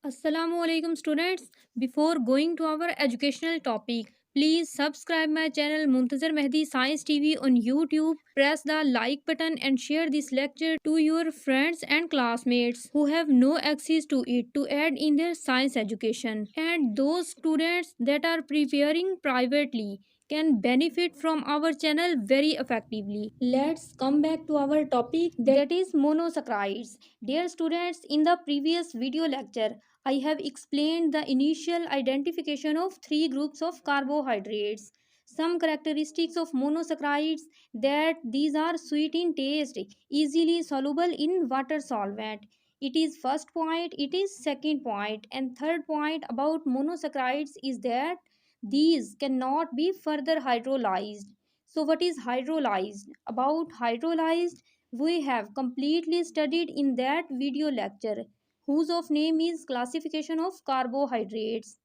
Assalamualaikum students. Before going to our educational topic, please subscribe my channel Muntazir Mehdi Science TV on YouTube. Press the like button and share this lecture to your friends and classmates who have no access to it to add in their science education. And those students that are preparing privately can benefit from our channel very effectively. Let's come back to our topic, that is monosaccharides. Dear students, in the previous video lecture, I have explained the initial identification of three groups of carbohydrates. Some characteristics of monosaccharides, that these are sweet in taste, easily soluble in water solvent. It is first point, it is second point, and third point about monosaccharides is that these cannot be further hydrolyzed. So what is hydrolyzed? About hydrolyzed, we have completely studied in that video lecture, whose of name is classification of carbohydrates.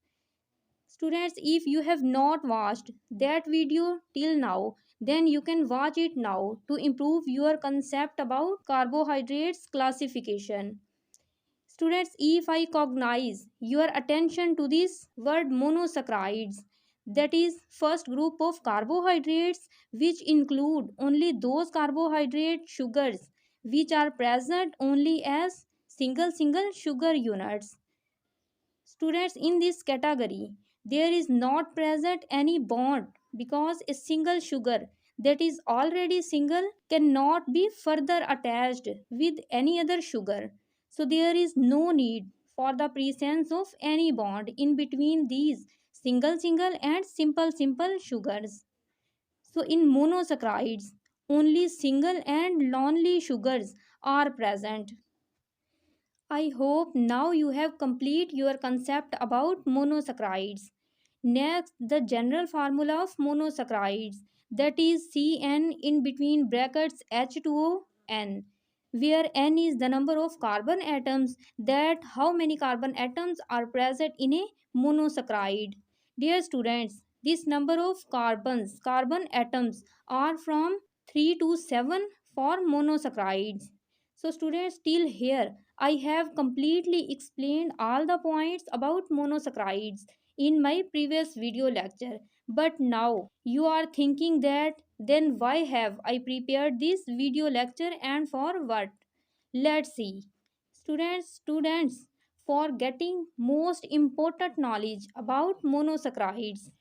Students, if you have not watched that video till now, then you can watch it now to improve your concept about carbohydrates classification. Students, if I cognize your attention to this word monosaccharides, that is first group of carbohydrates which include only those carbohydrate sugars which are present only as single sugar units. Students, in this category, there is not present any bond because a single sugar that is already single cannot be further attached with any other sugar. So there is no need for the presence of any bond in between these single and simple sugars. So in monosaccharides, only single and lonely sugars are present. I hope now you have complete your concept about monosaccharides. Next, the general formula of monosaccharides, that is CN in between brackets H2O N, where N is the number of carbon atoms, that how many carbon atoms are present in a monosaccharide. Dear students, this number of carbon atoms are from 3 to 7 for monosaccharides. So students, till here I have completely explained all the points about monosaccharides in my previous video lecture. But now you are thinking that then why have I prepared this video lecture and for what? Let's see. Students, for getting most important knowledge about monosaccharides.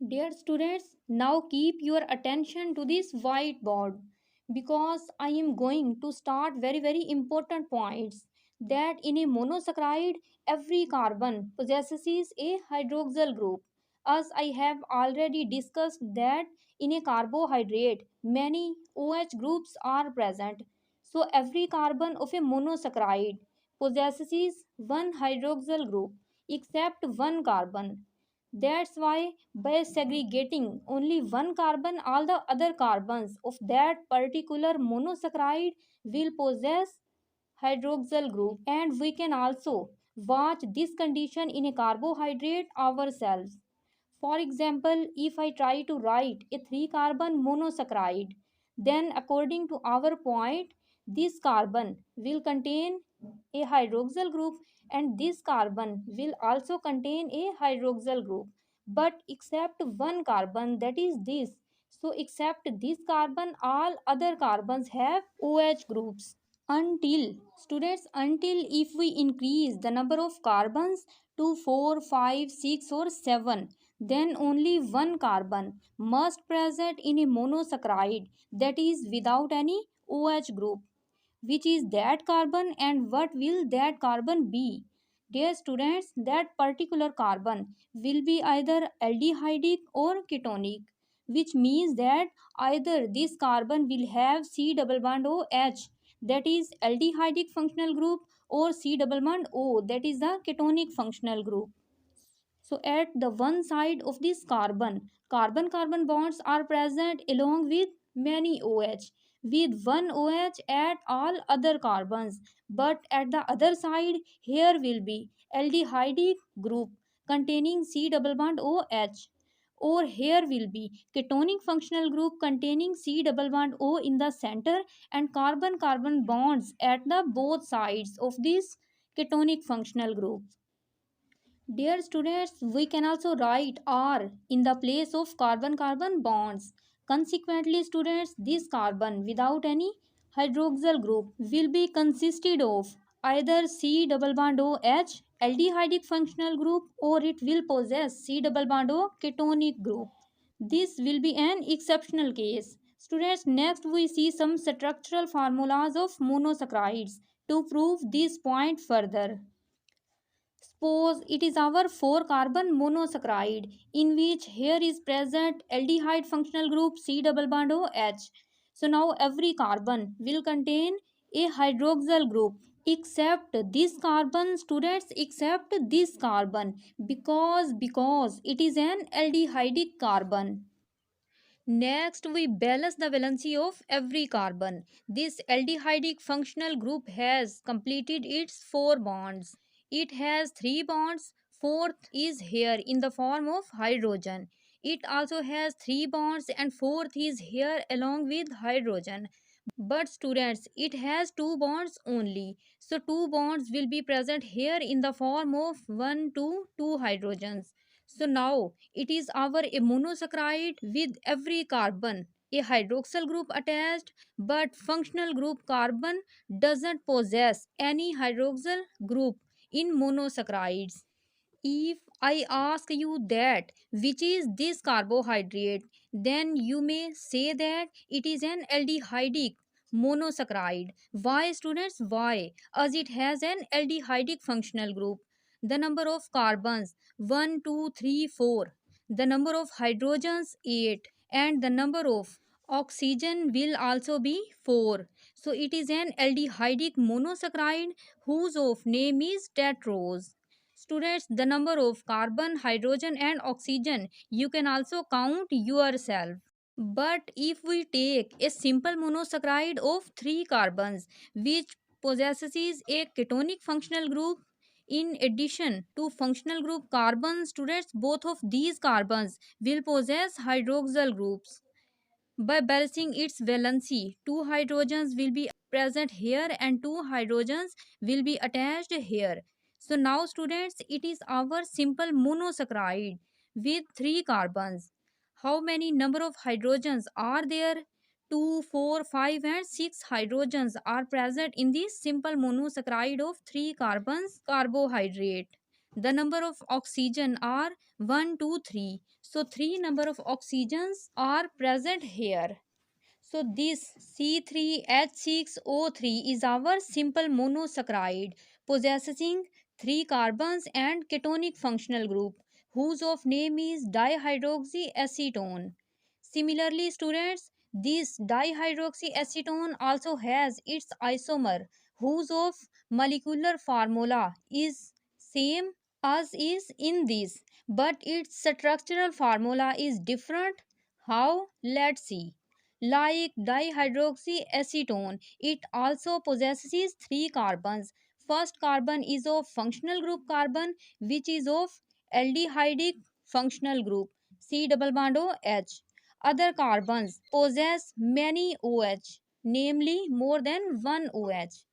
Dear students, now keep your attention to this whiteboard because I am going to start very important points, that in a monosaccharide every carbon possesses a hydroxyl group. As I have already discussed that in a carbohydrate many OH groups are present. So every carbon of a monosaccharide possesses one hydroxyl group except one carbon. That's why by segregating only one carbon, all the other carbons of that particular monosaccharide will possess hydroxyl group, and we can also watch this condition in a carbohydrate ourselves. For example, if I try to write a 3 carbon monosaccharide, then according to our point, this carbon will contain a hydroxyl group and this carbon will also contain a hydroxyl group. But except one carbon, that is this. So except this carbon, all other carbons have OH groups. Until, students, until if we increase the number of carbons to 4, 5, 6 or 7, then only one carbon must present in a monosaccharide, that is without any OH group. Which is that carbon and what will that carbon be? Dear students, that particular carbon will be either aldehydic or ketonic, which means that either this carbon will have C double bond OH, that is aldehydic functional group, or C double bond O, that is the ketonic functional group. So at the one side of this carbon bonds are present along with many OH, with one OH at all other carbons. But at the other side, here will be aldehydic group containing C double bond OH. Or here will be ketonic functional group containing C double bond O in the center and carbon bonds at the both sides of this ketonic functional group. Dear students, we can also write R in the place of carbon-carbon bonds. Consequently, students, this carbon without any hydroxyl group will be consisted of either C double bond OH aldehydic functional group, or it will possess C double bond O ketonic group. This will be an exceptional case. Students, next we see some structural formulas of monosaccharides to prove this point further. Suppose it is our 4 carbon monosaccharide in which here is present aldehyde functional group C double bond OH. So now every carbon will contain a hydroxyl group except this carbon, students, except this carbon, because it is an aldehydic carbon. Next, we balance the valency of every carbon. This aldehydic functional group has completed its 4 bonds. It has 3 bonds, fourth is here in the form of hydrogen. It also has 3 bonds and fourth is here along with hydrogen. But students, it has 2 bonds only. So 2 bonds will be present here in the form of 1, 2, 2 hydrogens. So now it is our a monosaccharide with every carbon a hydroxyl group attached, but functional group carbon doesn't possess any hydroxyl group in monosaccharides. If I ask you that which is this carbohydrate, then you may say that it is an aldehydic monosaccharide. Why, students? Why? As it has an aldehydic functional group. The number of carbons 1, 2, 3, 4. The number of hydrogens 8, and the number of oxygen will also be 4. So it is an aldehydic monosaccharide whose of name is tetrose. Students, the number of carbon, hydrogen, and oxygen you can also count yourself. But if we take a simple monosaccharide of 3 carbons which possesses a ketonic functional group, in addition to functional group carbon, students, both of these carbons will possess hydroxyl groups. By balancing its valency, 2 hydrogens will be present here and 2 hydrogens will be attached here. So now students, it is our simple monosaccharide with 3 carbons. How many number of hydrogens are there? 2, 4, 5, and 6 hydrogens are present in this simple monosaccharide of 3 carbons carbohydrate. The number of oxygen are 1, 2, 3. So 3 number of oxygens are present here. So this C3H6O3 is our simple monosaccharide possessing 3 carbons and ketonic functional group whose of name is dihydroxyacetone. Similarly, students, this dihydroxyacetone also has its isomer whose of molecular formula is same as is in this, but its structural formula is different. How? Let's see. Like dihydroxyacetone, it also possesses 3 carbons. First carbon is of functional group carbon, which is of aldehydic functional group C double bond OH. Other carbons possess many OH, namely more than one OH.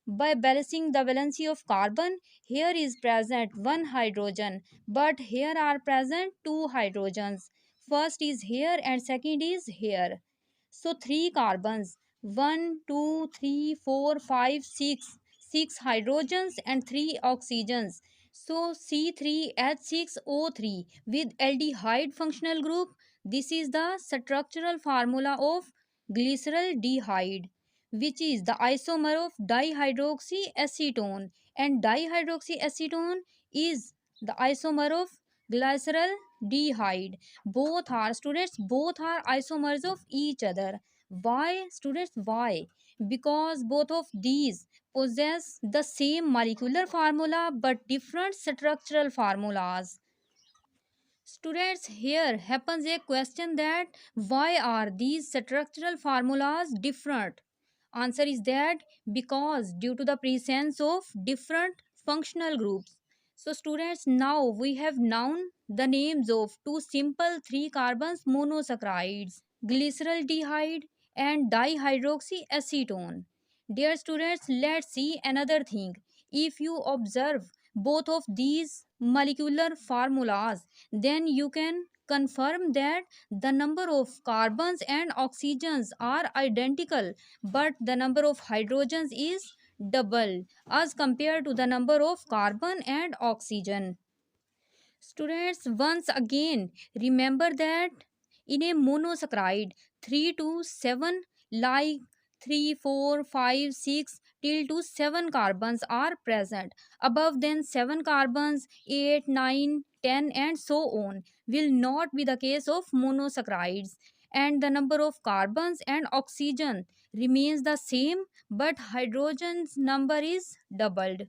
By balancing the valency of carbon, here is present one hydrogen, but here are present two hydrogens. First is here and second is here. So 3 carbons, 1, 2, 3, 4, 5, 6, 6 hydrogens and 3 oxygens. So C3H6O3 with aldehyde functional group. This is the structural formula of glyceraldehyde, which is the isomer of dihydroxyacetone, and dihydroxyacetone is the isomer of glyceraldehyde. Both are, students, both are isomers of each other. Why, students? Why? Because both of these possess the same molecular formula but different structural formulas. Students, here happens a question that why are these structural formulas different? Answer is that because due to the presence of different functional groups. So students, now we have known the names of two simple 3 carbons monosaccharides, glyceraldehyde and dihydroxyacetone. Dear students, let's see another thing. If you observe both of these molecular formulas, then you can confirm that the number of carbons and oxygens are identical, but the number of hydrogens is double as compared to the number of carbon and oxygen. Students, once again, remember that in a monosaccharide, 3 to 7, like 3, 4, 5, 6 till to 7 carbons are present. Above than 7 carbons, 8, 9, 10, and so on will not be the case of monosaccharides. And the number of carbons and oxygen remains the same, but hydrogen's number is doubled.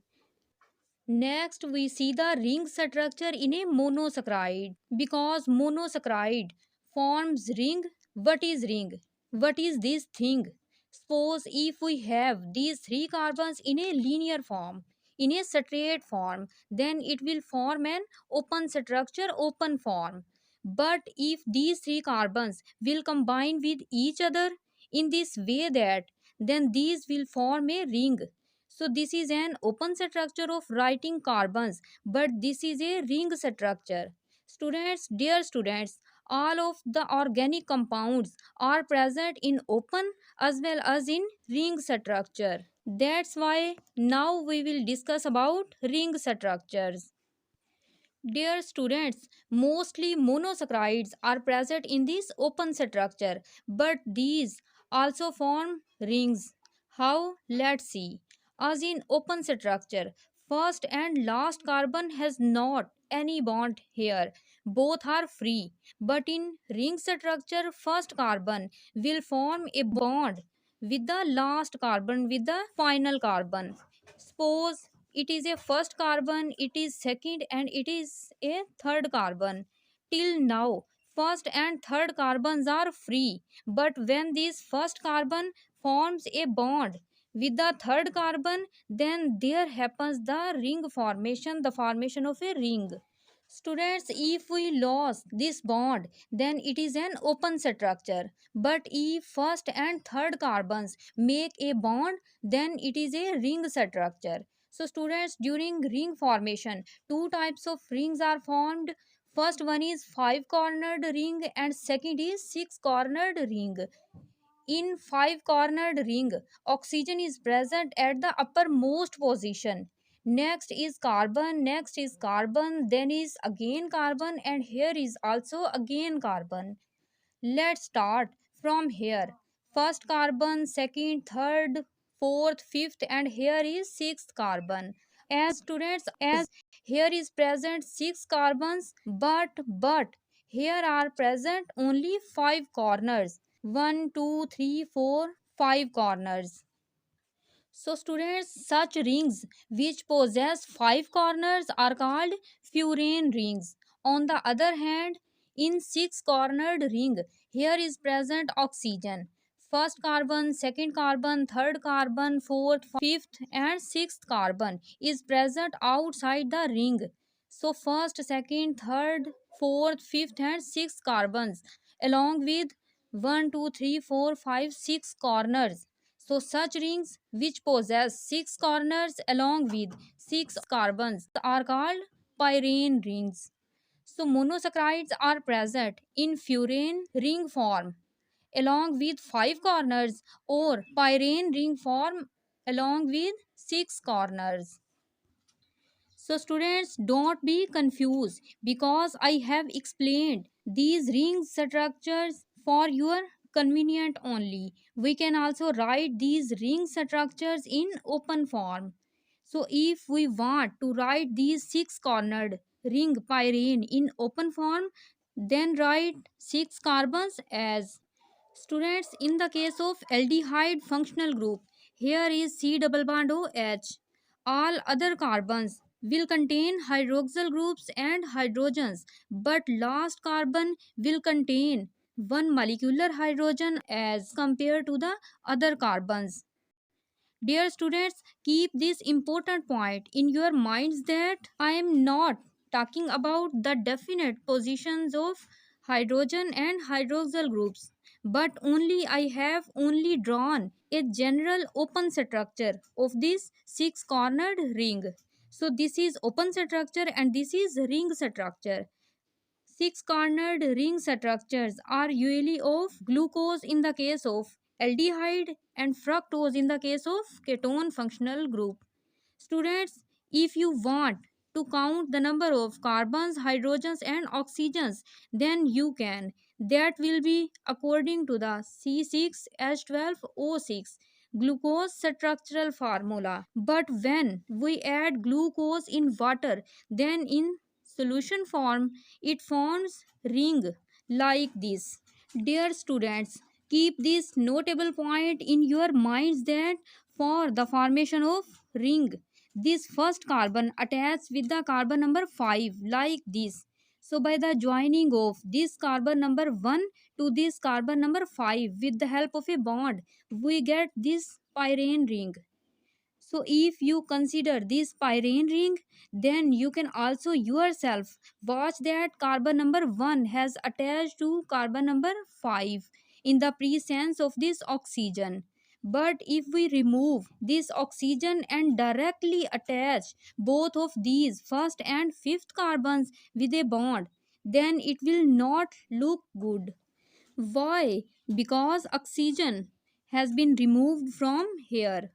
Next, we see the ring structure in a monosaccharide. Because monosaccharide forms ring, what is ring? What is this thing? Suppose if we have these three carbons in a linear form, in a straight form, then it will form an open structure, open form. But if these three carbons will combine with each other in this way that, then these will form a ring. So this is an open structure of writing carbons, but this is a ring structure. Students, dear students, all of the organic compounds are present in open as well as in ring structure. That's why now we will discuss about ring structures. Dear students, mostly monosaccharides are present in this open structure, but these also form rings. How? Let's see. As in open structure, first and last carbon has not any bond here. Both are free. But in ring structure, first carbon will form a bond with the last carbon with the final carbon. Suppose it is a first carbon, it is second, and it is a third carbon. Till now, first and third carbons are free, but when this first carbon forms a bond with the third carbon, then there happens the ring formation, the formation of a ring. Students, if we lose this bond, then it is an open structure. But if first and third carbons make a bond, then it is a ring structure. So, students, during ring formation, two types of rings are formed. First one is five cornered ring, and second is six cornered ring. In five cornered ring, oxygen is present at the uppermost position. Next is carbon, then is again carbon, and here is also again carbon. Let's start from here. First carbon, second, third, fourth, fifth, and here is sixth carbon. As students, as here is present six carbons, but here are present only five corners. One, two, three, four, five corners. So, students, such rings which possess five corners are called Furan rings. On the other hand, in six cornered ring, here is present oxygen. First carbon, second carbon, third carbon, fourth, fifth, and sixth carbon is present outside the ring. So, first, second, third, fourth, fifth, and sixth carbons, along with one, 2, 3, 4, 5, 6 corners. So, such rings which possess six corners along with six carbons are called pyrene rings. So, monosaccharides are present in furan ring form along with five corners, or pyrene ring form along with six corners. So, students, don't be confused because I have explained these ring structures for your convenient only. We can also write these ring structures in open form. So, if we want to write these six cornered ring pyrene in open form, then write six carbons as. Students, in the case of aldehyde functional group, here is C double bond OH. All other carbons will contain hydroxyl groups and hydrogens, but last carbon will contain one molecular hydrogen as compared to the other carbons. Dear students, keep this important point in your minds that I am not talking about the definite positions of hydrogen and hydroxyl groups, but only I have only drawn a general open structure of this six cornered ring. So this is open structure and this is ring structure. Six cornered ring structures are usually of glucose in the case of aldehyde and fructose in the case of ketone functional group. Students, if you want to count the number of carbons, hydrogens, and oxygens, then you can. That will be according to the C6H12O6 glucose structural formula. But when we add glucose in water, then in solution form, it forms ring like this. Dear students, keep this notable point in your minds that for the formation of ring, this first carbon attached with the carbon number 5 like this. So by the joining of this carbon number 1 to this carbon number 5 with the help of a bond, we get this pyrene ring. So if you consider this pyrene ring, then you can also yourself watch that carbon number 1 has attached to carbon number 5 in the presence of this oxygen. But if we remove this oxygen and directly attach both of these first and fifth carbons with a bond, then it will not look good. Why? Because oxygen has been removed from here.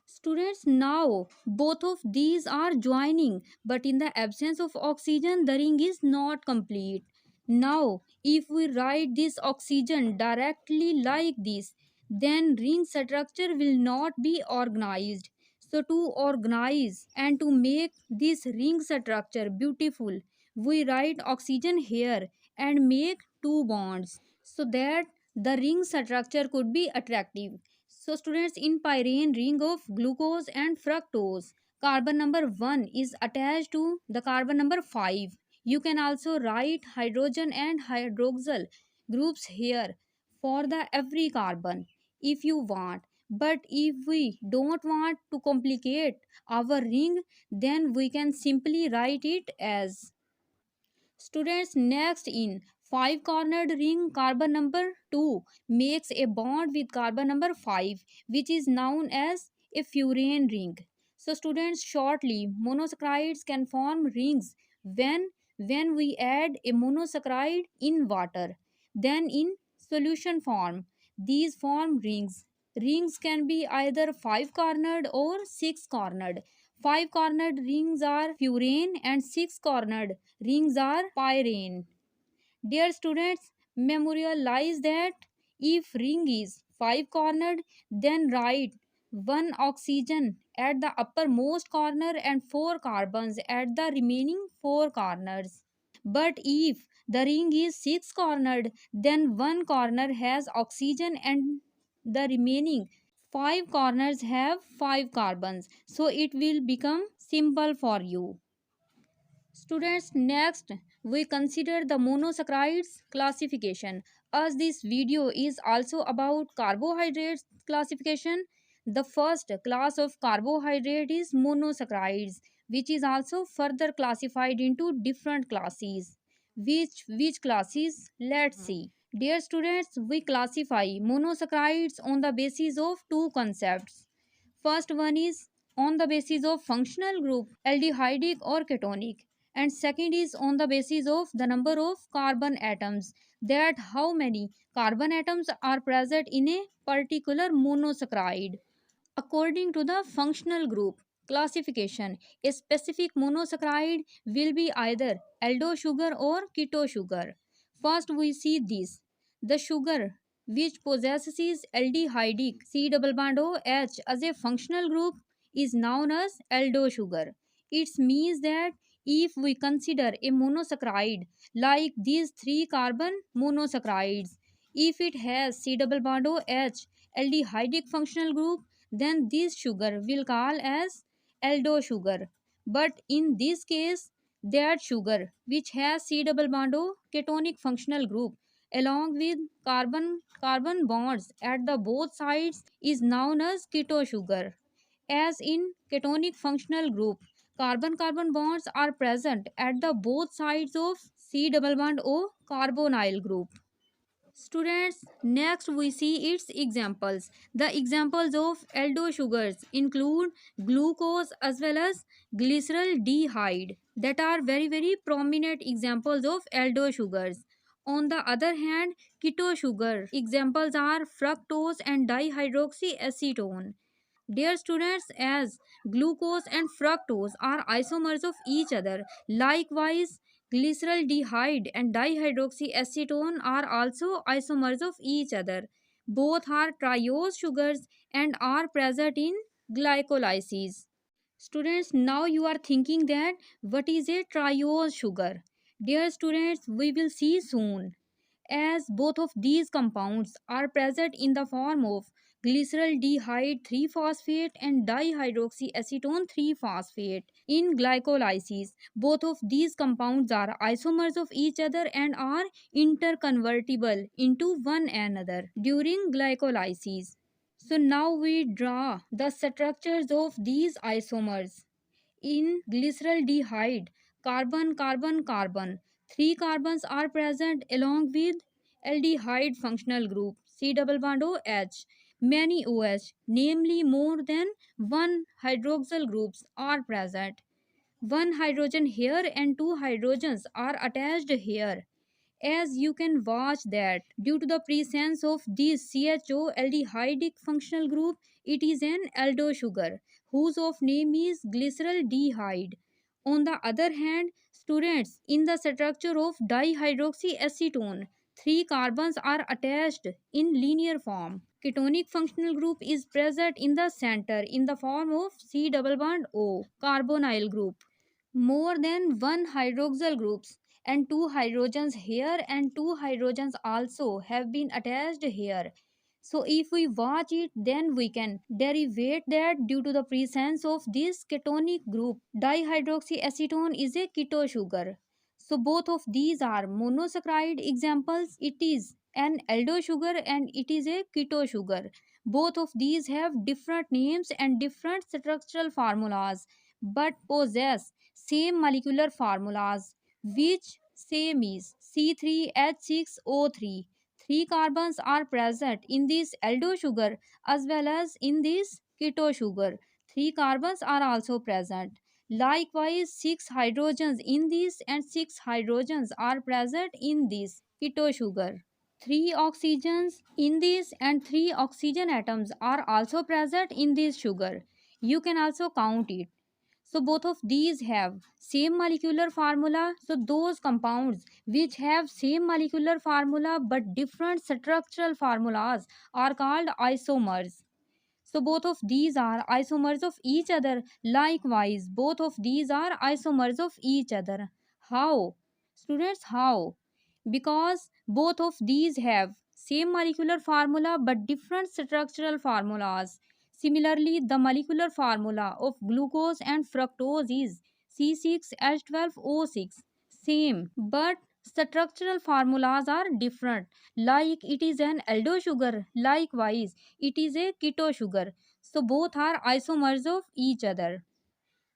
Students, now both of these are joining, but in the absence of oxygen, the ring is not complete. Now, if we write this oxygen directly like this, then ring structure will not be organized. So, to organize and to make this ring structure beautiful, we write oxygen here and make two bonds so that the ring structure could be attractive. So students, in pyrene ring of glucose and fructose, carbon number 1 is attached to the carbon number 5. You can also write hydrogen and hydroxyl groups here for the every carbon if you want. But if we don't want to complicate our ring, then we can simply write it as. Students, next in five cornered ring, carbon number 2 makes a bond with carbon number 5, which is known as a furan ring. So students, shortly, monosaccharides can form rings when we add a monosaccharide in water. Then in solution form, these form rings. Rings can be either five cornered or six cornered. Five cornered rings are furan and six cornered rings are pyrene. Dear students, memorialize that if ring is five cornered, then write one oxygen at the uppermost corner and four carbons at the remaining four corners. But if the ring is six cornered, then one corner has oxygen and the remaining five corners have five carbons. So it will become simple for you. Students, next we consider the monosaccharides classification. As this video is also about carbohydrates classification, the first class of carbohydrate is monosaccharides, which is also further classified into different classes. Which classes? Let's see. Dear students, we classify monosaccharides on the basis of two concepts. First one is on the basis of functional group, aldehydic or ketonic, and second is on the basis of the number of carbon atoms, that how many carbon atoms are present in a particular monosaccharide. According to the functional group classification, a specific monosaccharide will be either aldo sugar or keto sugar. First, we see this. The sugar which possesses aldehydic C double bond OH as a functional group is known as aldo sugar. It means that if we consider a monosaccharide like these three carbon monosaccharides, if it has C double bond OH aldehydic functional group, then this sugar will call as aldo sugar. But in this case, that sugar which has C double bond O ketonic functional group along with carbon bonds at the both sides is known as keto sugar. As in ketonic functional group, carbon bonds are present at the both sides of C double bond O carbonyl group. Students, next we see its examples. The examples of aldo sugars include glucose as well as glyceraldehyde that are very prominent examples of aldo sugars. On the other hand, keto sugar examples are fructose and dihydroxyacetone. Dear students, as glucose and fructose are isomers of each other, likewise, glyceraldehyde and dihydroxyacetone are also isomers of each other. Both are triose sugars and are present in glycolysis. Students, now you are thinking that what is a triose sugar? Dear students, we will see soon, as both of these compounds are present in the form of glyceraldehyde 3-phosphate and dihydroxyacetone 3-phosphate in glycolysis. Both of these compounds are isomers of each other and are interconvertible into one another during glycolysis. So now we draw the structures of these isomers. In glyceraldehyde, carbon, carbon, carbon. Three carbons are present along with aldehyde functional group C double bond OH. Many OH, namely more than one hydroxyl groups, are present. One hydrogen here and two hydrogens are attached here. As you can watch that due to the presence of this CHO aldehydic functional group, it is an aldo sugar whose of name is glyceraldehyde. On the other hand, students, in the structure of dihydroxyacetone, three carbons are attached in linear form. Ketonic functional group is present in the center in the form of C double bond O carbonyl group. More than one hydroxyl groups and two hydrogens here and two hydrogens also have been attached here. So if we watch it, then we can derivate that due to the presence of this ketonic group, dihydroxyacetone is a keto sugar. So both of these are monosaccharide examples. It is an aldo sugar and it is a keto sugar. Both of these have different names and different structural formulas but possess same molecular formulas, which same is C3H6O3. Three carbons are present in this aldo sugar as well as in this keto sugar. Three carbons are also present. Likewise, six hydrogens in this and six hydrogens are present in this keto sugar. Three oxygens in this and three oxygen atoms are also present in this sugar. You can also count it. So both of these have same molecular formula. So those compounds which have same molecular formula but different structural formulas are called isomers. So both of these are isomers of each other. Likewise, both of these are isomers of each other. How? Students, how? Because both of these have same molecular formula but different structural formulas. Similarly, the molecular formula of glucose and fructose is C6H12O6. Same, but structural formulas are different. Like it is an aldo sugar, likewise it is a keto sugar. So both are isomers of each other.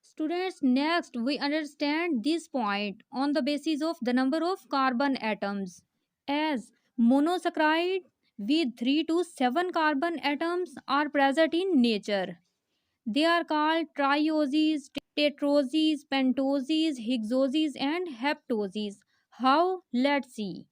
Students, next we understand this point on the basis of the number of carbon atoms. As monosaccharide with 3 to 7 carbon atoms are present in nature. They are called trioses, tetroses, pentoses, hexoses, and heptoses. How? Let's see.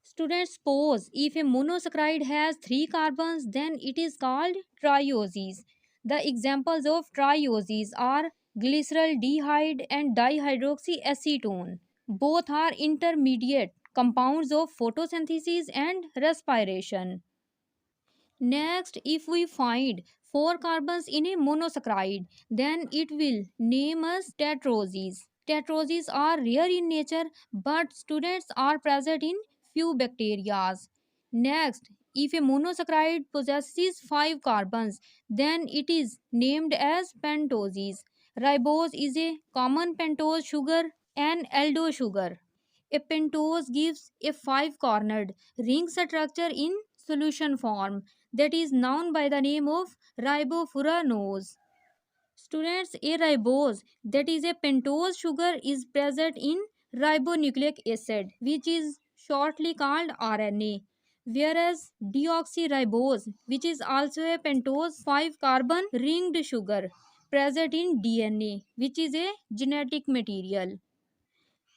Students, suppose if a monosaccharide has 3 carbons, then it is called trioses. The examples of trioses are glyceraldehyde and dihydroxyacetone. Both are intermediate compounds of photosynthesis and respiration. Next, if we find 4 carbons in a monosaccharide, then it will name us tetroses. Tetroses are rare in nature, but students are present in few bacteria. Next, if a monosaccharide possesses 5 carbons, then it is named as pentoses. Ribose is a common pentose sugar, an aldo sugar. A pentose gives a 5-cornered ring structure in solution form that is known by the name of ribofuranose. Students, a ribose that is a pentose sugar is present in ribonucleic acid which is shortly called RNA. whereas deoxyribose, which is also a pentose 5 carbon ringed sugar present in DNA, which is a genetic material.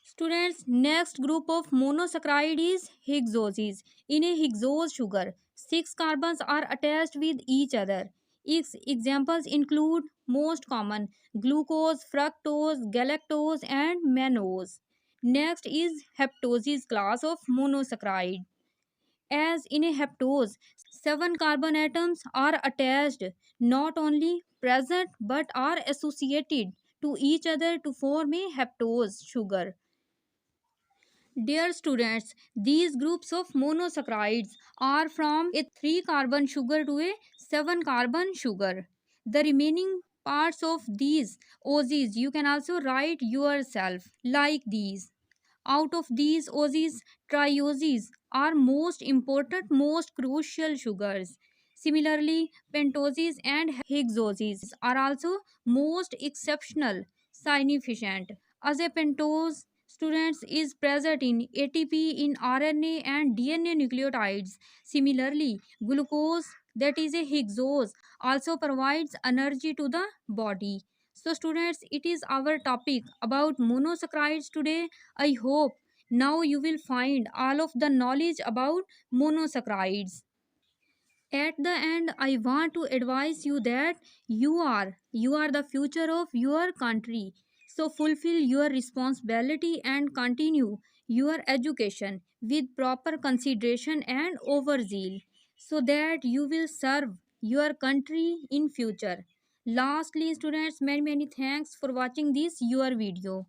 Students, next group of monosaccharide is hexoses. In a hexose sugar, 6 carbons are attached with each other. Its examples include most common glucose, fructose, galactose, and mannose. Next is heptoses class of monosaccharide. As in a heptose, 7 carbon atoms are attached, not only present but are associated to each other to form a heptose sugar. Dear students, these groups of monosaccharides are from a 3 carbon sugar to a 7 carbon sugar. The remaining parts of these oses you can also write yourself like these. Out of these oses, trioses are most important, most crucial sugars. Similarly, pentoses and hexoses are also most exceptional, significant. As a pentose, students is present in ATP in RNA and DNA nucleotides. Similarly, glucose, that is a hexose, also provides energy to the body. So students, it is our topic about monosaccharides today. I hope now you will find all of the knowledge about monosaccharides. At the end, I want to advise you that you are the future of your country. So fulfill your responsibility and continue your education with proper consideration and overzeal so that you will serve your country in future. Lastly, students, many thanks for watching this your video.